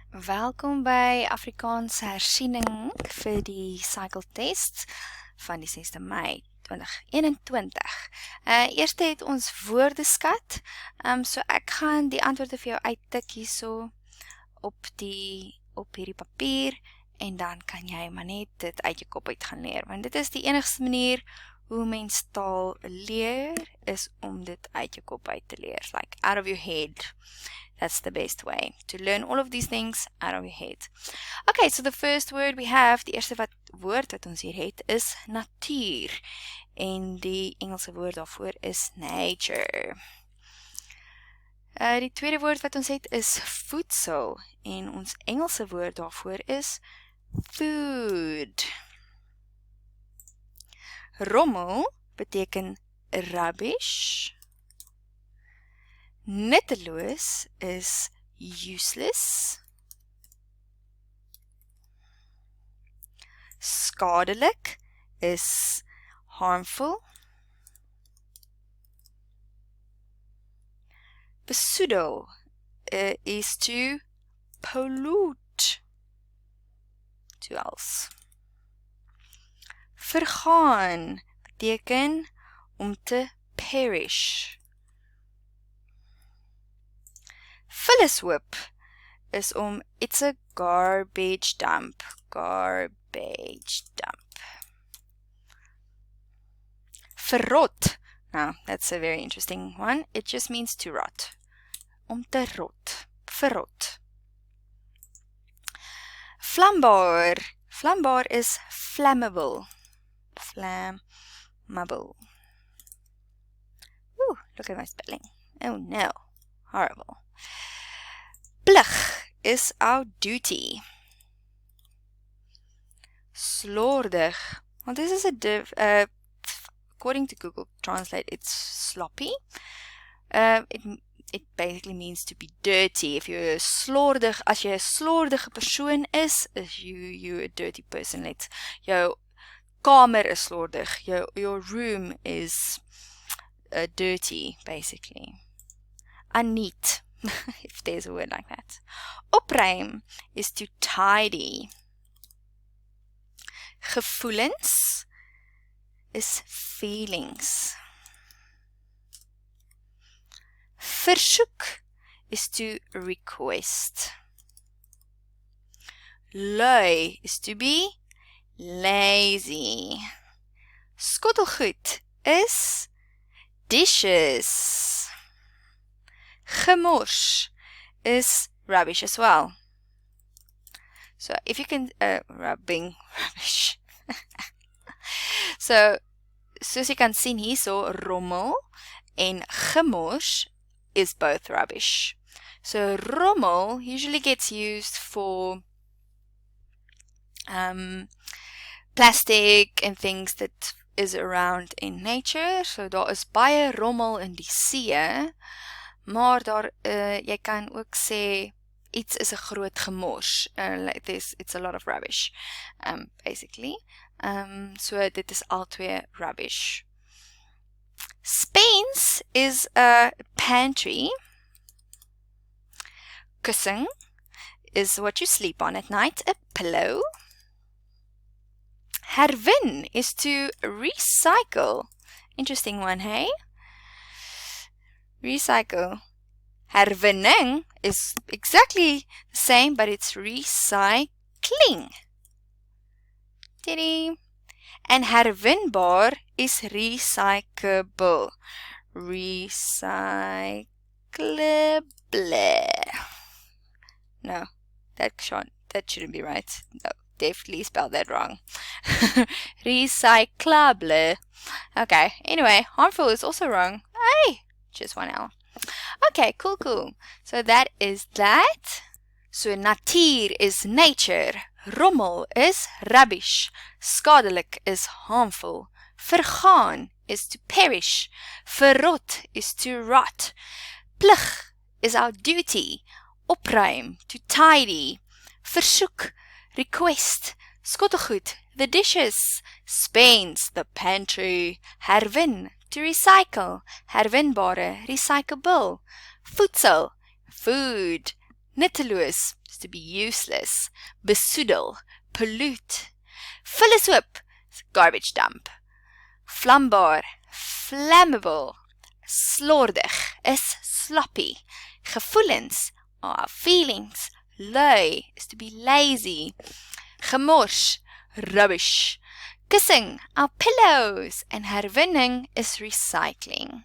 Welkom by Afrikaans hersiening vir die cycle test van die 6de Mei 2021. Eerste het ons woordeskat, so ek gaan die antwoorde vir jou uittik hierso op hierdie papier en dan kan jy maar net dit uit jou kop uit gaan leer, want dit is die enigste manier hoe mens taal leer, is om dit uit jou kop uit te leer, like out of your head. That's the best way to learn all of these things out of your head. Okay, so the first word we have, die eerste woord wat ons hier het, is natuur. En die Engelse woord daarvoor is nature. Die tweede woord wat ons het is voedsel. En ons Engelse woord daarvoor is food. Rommel beteken rubbish. Nutteloos is useless. Skadelik is harmful. Besoedel is to pollute. To else. Vergaan beteken om te perish. Vullishoop is it's a garbage dump. Garbage dump. Verrot. Now, that's a very interesting one. It just means to rot. Om te rot. Verrot. Vlambaar. Vlambaar is flammable. Flammable. Ooh, look at my spelling. Oh no. Horrible. Plig is our duty. Slordig. Well, this is according to Google Translate, it's sloppy. It basically means to be dirty. If you're slordig, as jy 'n slordige persoon is you a dirty person. Jou kamer is slordig. Your room is dirty, basically. Unneat, if there's a word like that. Opruim is to tidy. Gevoelens is feelings. Versoek is to request. Lui is to be lazy. Skottelgoed is dishes. Gemors is rubbish as well. So if you can, rubbish. So, soos jy kan sien hierso, rommel en gemors is both rubbish. So rommel usually gets used for plastic and things that is around in nature. So daar is baie rommel in die see. Maar jy kan ook sê, iets is 'n groot gemors. It's a lot of rubbish, basically. So dit is al twee rubbish. Spens is a pantry. Kussing is what you sleep on at night, a pillow. Herwin is to recycle. Interesting one, hey? Recycle. Herwinning is exactly the same, but it's recycling. Diddy. And herwinbaar is recyclable. Recyclable. No, that shouldn't be right. No, definitely spelled that wrong. Recyclable. Okay, anyway, harmful is also wrong. Hey, just one L. Okay, cool. So that is that. So natuur is nature. Rommel is rubbish. Skadelik is harmful. Vergaan is to perish. Verrot is to rot. Plig is our duty. Opruim, to tidy. Versoek, request. Skottelgoed, the dishes. Spens, the pantry. Herwin, to recycle. Herwinbare, recyclable. Voedsel, food. Nutteloos is to be useless. Besoedel, pollute. Vullishoop, garbage dump. Vlambaar, flammable. Slordig is sloppy. Gevoelens, feelings. Lui is to be lazy. Gemors, rubbish. Kussing, our pillows. And herwinning is recycling.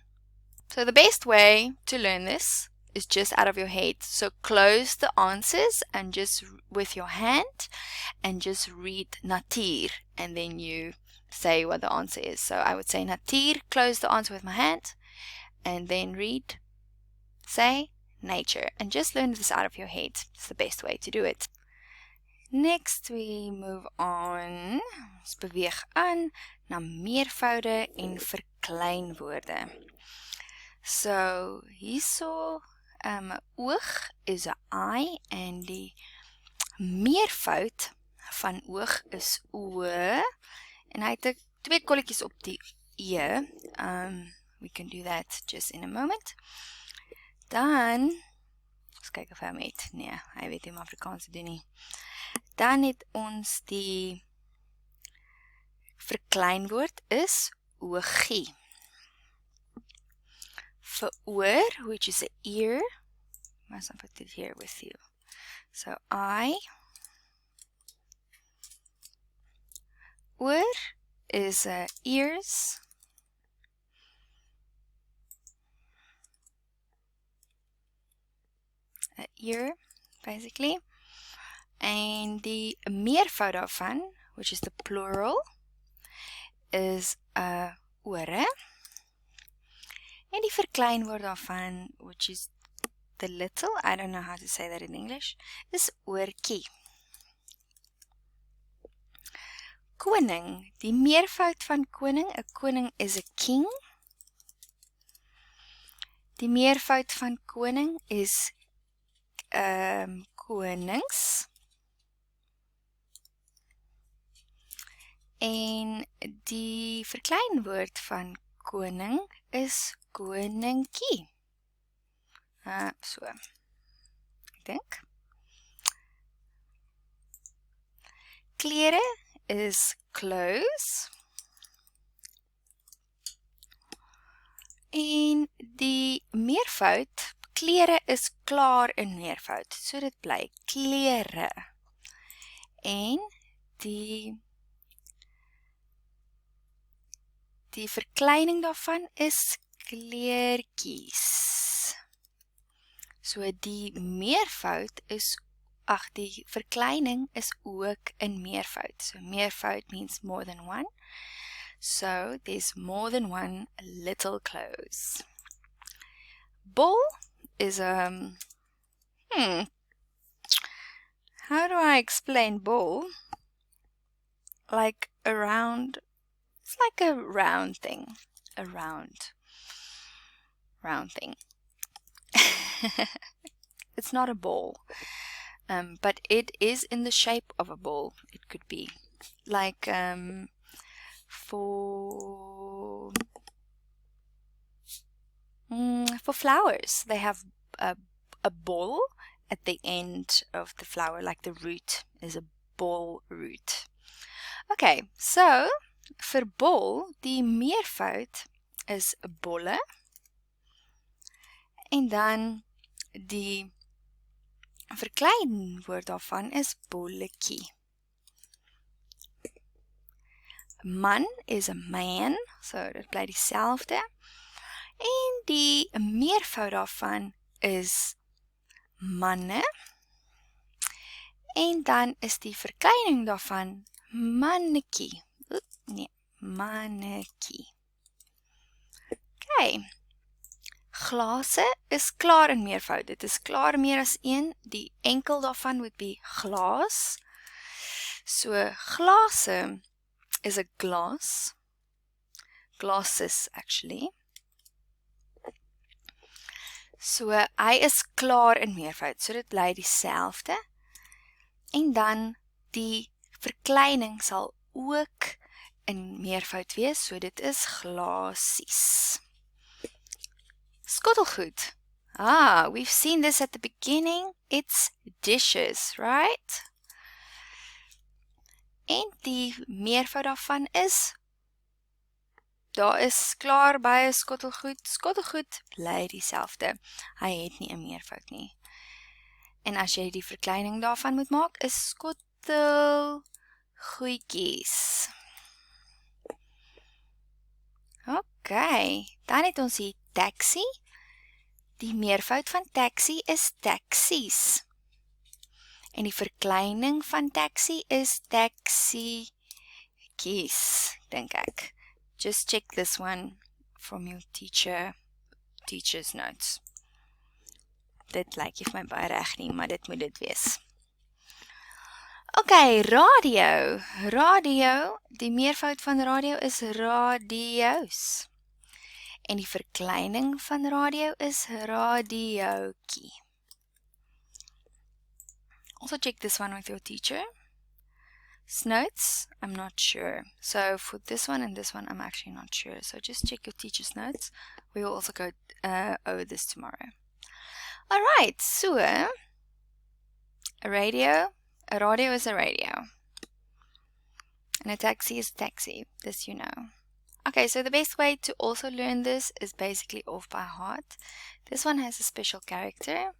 So the best way to learn this is just out of your head. So close the answers and just with your hand and just read natuur and then you say what the answer is. So I would say natuur, close the answer with my hand and then read, say nature and just learn this out of your head. It's the best way to do it. Next we move on. Ons beweeg aan na meervoude en verkleinwoorde. So hierso oog is 'n eye en die meervoud van oog is oë en hy het 2 kolletjies op die e. We can do that just in a moment. Dan ons kyk of hy het. Nee, hy weet nie om Afrikaans te doen nie. Dan het ons die verkleinwoord is oogie. For oor, which is an ear, must I put it here with you? So I, oor is ears, an ear, basically, and the meervoud daarvan, which is the plural, is ore. En die verkleinwoord daarvan, which is the little, I don't know how to say that in English, is oortjie. Koning, die meervoud van koning, 'n koning is 'n king. Die meervoud van koning is konings. En die verkleinwoord van koning is koningkie. So, ek dink. Klere is clothes. En die meervoud, klere is klaar in meervoud. So dit bly klere. En die verkleining daarvan is kleertjies. So die meervoud is, die verkleining is ook in meervoud. So meervoud means more than one. So there's more than one little clothes. Bol is how do I explain bol? Like around. It's like a round thing. A round thing. It's not a ball. But it is in the shape of a ball. It could be. Like for flowers. They have a ball at the end of the flower. Like the root is a ball root. Okay, so vir bol, die meervoud is bolle. En dan die verkleinwoord daarvan is bolletjie. Man is a man, so dit bly dieselfde. En die meervoud daarvan is manne. En dan is die verkleining daarvan mannetjie. Nee, mannetjie. Okay. Glase is klaar in meervoud. Dit is klaar meer as een. Die enkel daarvan would be glas. So, glase is a glass. Glasses, actually. So, hy is klaar in meervoud. So, dit bly dieselfde. En dan die verkleining sal ook in meervoud wees, so dit is glasies. Skottelgoed, Ah, we've seen this at the beginning. It's dishes, right? En die meervoud daarvan is, daar is klaar baie skottelgoed. Skottelgoed bly dieselfde. Hy het nie 'n meervoud nie. En as jy die verkleining daarvan moet maak, is skottelgoedjies. Ok, dan het ons hier taxi. Die meervoud van taxi is taxies. En die verkleining van taxi is taxietjies, dink ek. Just check this one from your teacher's notes. Dit lyk nie vir my baie reg nie, maar dit moet dit wees. Ok, radio. Radio, die meervoud van radio is radio's. En die verkleining van radio is radiootjie. Also check this one with your teacher's notes. I'm not sure. So for this one and this one, I'm actually not sure. So just check your teacher's notes. We will also go over this tomorrow. Alright, so a radio is a radio. And a taxi is a taxi, this you know. Okay, so the best way to also learn this is basically off by heart. This one has a special character.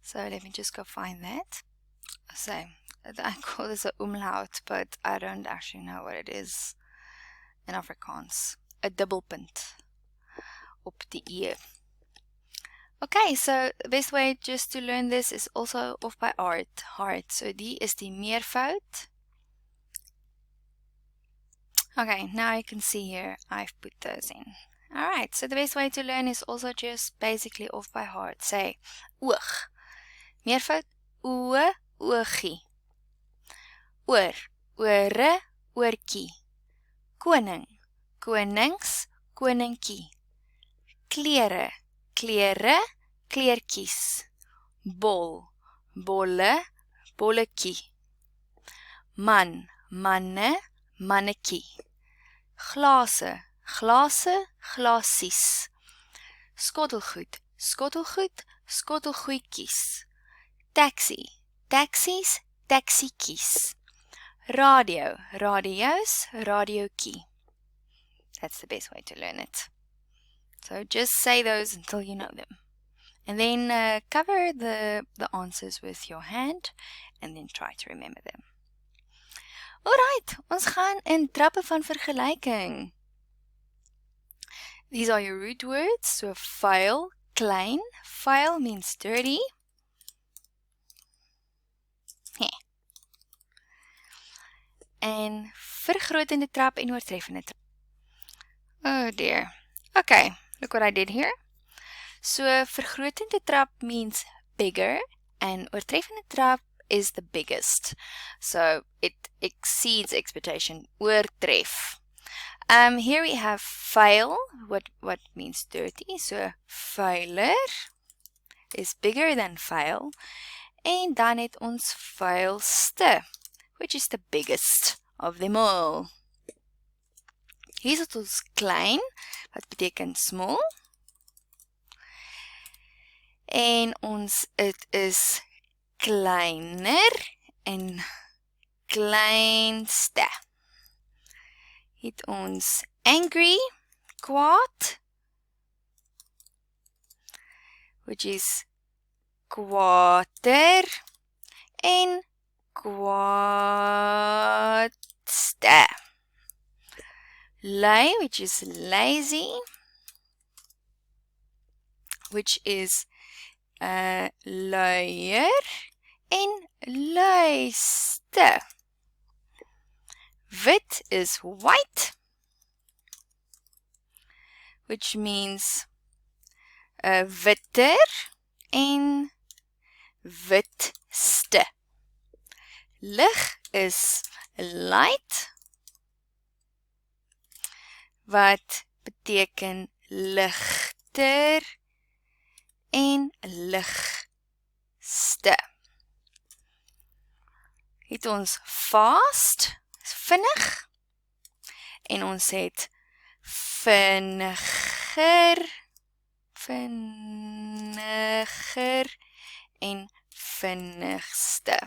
So let me just go find that. So I call this a umlaut, but I don't actually know what it is in Afrikaans. A dubbelpunt op die e. Okay, so the best way just to learn this is also off by heart. So die is die meervoud. Okay, now you can see here I've put those in. Alright, so the best way to learn is also just basically off by heart. Say, oog. Meervoud, oe, oogie. Oor, ore, oortjie. Koning, konings, koningkie. Klere, klere, kleertjies. Bol, bolle, bolletjie. Man, manne, mannetjie. Glase, glase, glasies. Skottelgoed, skottelgoed, skottelgoedjies. Taxi, taxies, taxietjies. Radio, radio's, radiootjie. That's the best way to learn it. So just say those until you know them. And then cover the answers with your hand and then try to remember them. Alright, ons gaan in trappe van vergelyking. These are your root words. So vuil, klein. Vuil means dirty. En vergrotende trap en oortreffende trap. Oh dear. Okay, look what I did here. So vergrotende trap means bigger and oortreffende trap is the biggest. So it exceeds expectation. Oortref. Here we have vuil, what means dirty. So vuiler is bigger than vuil. En dan het ons vuilste, which is the biggest of them all. Hier is ons klein, wat beteken small. En ons, het is kleiner en kleinste. Het ons angry, kwaad, which is kwaader en kwaadste. Lui, which is lazy, which is luier en luiste. Wit is white, which means witter en witste. Lig is light, wat beteken ligter en ligste. Het ons fast, vinnig, en ons het vinniger, vinniger, vinniger en vinnigste.